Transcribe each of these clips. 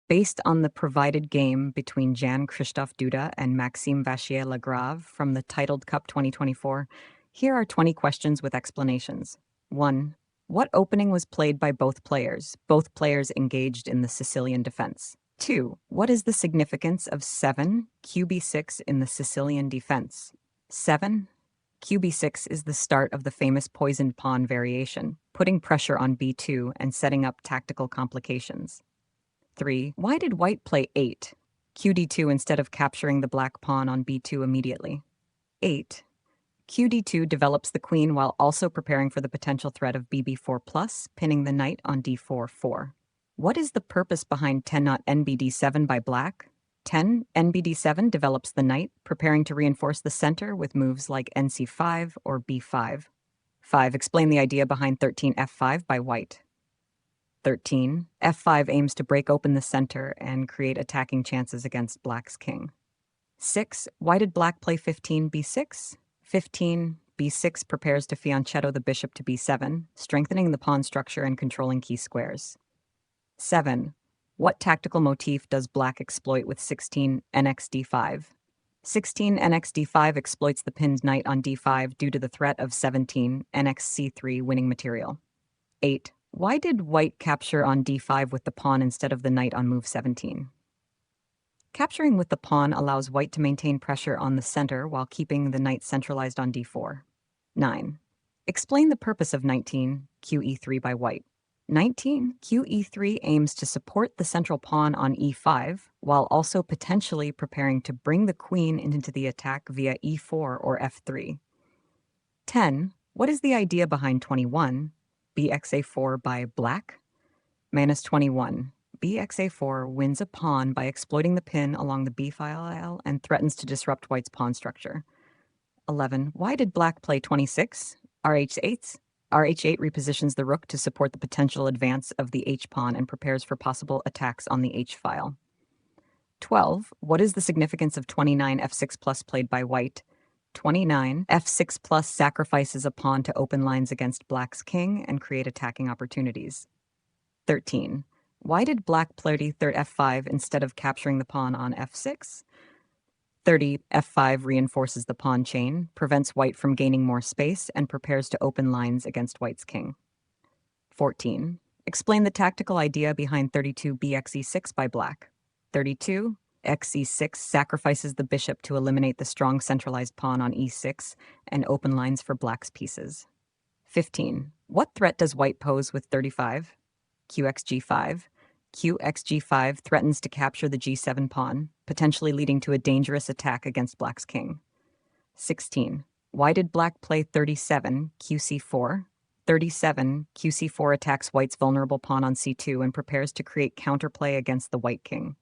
Based on the provided game between Jan-Christophe Duda and Maxime Vachier-Lagrave from the Titled Cup 2024, here are 20 questions with explanations. 1. What opening was played by both players? Both players engaged in the Sicilian defense. 2. What is the significance of 7 QB6 in the Sicilian defense? 7. QB6 is the start of the famous poisoned pawn variation, putting pressure on B2 and setting up tactical complications. 3. Why did white play 8 QD2 instead of capturing the black pawn on B2 immediately? 8. QD2 develops the queen while also preparing for the potential threat of BB4+, pinning the knight on D4-4. What is the purpose behind 10 not NBD7 by black? 10 NBD7 develops the knight, preparing to reinforce the center with moves like NC5 or B5. 5. Explain the idea behind 13 F5 by white. 13. F5 aims to break open the center and create attacking chances against black's king. 6. Why did black play 15 B6? 15 B6 prepares to fianchetto the bishop to B7, strengthening the pawn structure and controlling key squares. 7. What tactical motif does black exploit with 16 NXD5? 16 NXD5 exploits the pinned knight on D5 due to the threat of 17 NXC3 winning material. 8. Why did white capture on D5 with the pawn instead of the knight on move 17? Capturing with the pawn allows white to maintain pressure on the center while keeping the knight centralized on D4. 9. Explain the purpose of 19 QE3 by white. 19 QE3 aims to support the central pawn on E5 while also potentially preparing to bring the queen into the attack via E4 or F3. 10. What is the idea behind 21 BXA4 by black? Manus 21. BXA4 wins a pawn by exploiting the pin along the B file and threatens to disrupt white's pawn structure. 11. Why did black play 26? RH8? RH8 repositions the rook to support the potential advance of the H-pawn and prepares for possible attacks on the H-file. 12. What is the significance of 29 F6 plus played by white? 29 F6 plus sacrifices a pawn to open lines against black's king and create attacking opportunities. 13. Why did black play third F5 instead of capturing the pawn on F6? 30 F5 reinforces the pawn chain, prevents white from gaining more space, and prepares to open lines against white's king. 14. Explain the tactical idea behind 32 BXE6 by black. 32 XE6 sacrifices the bishop to eliminate the strong centralized pawn on E6 and open lines for black's pieces. 15. What threat does white pose with 35? QXG5. QXG5 threatens to capture the G7 pawn, potentially leading to a dangerous attack against black's king. 16. Why did black play 37 QC4? 37 QC4 attacks white's vulnerable pawn on C2 and prepares to create counterplay against the white king.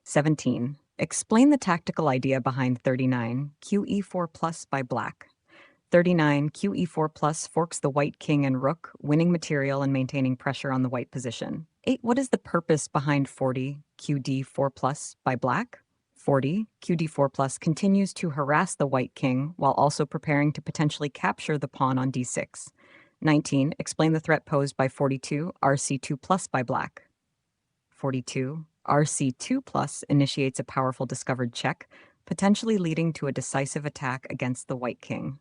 17. Explain the tactical idea behind 39 QE4 plus by black. 39 QE4 plus forks the white king and rook, winning material and maintaining pressure on the white position. 8. What is the purpose behind 40 QD4 plus by black? 40 QD4 plus continues to harass the white king while also preparing to potentially capture the pawn on D6. 19. Explain the threat posed by 42 RC2 plus by black. 42 RC2 plus initiates a powerful discovered check, potentially leading to a decisive attack against the white king.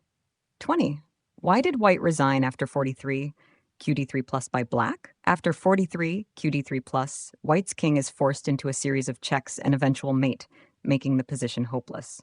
20. Why did white resign after 43 QD3 plus by black? After 43 QD3 plus, white's king is forced into a series of checks and eventual mate, making the position hopeless.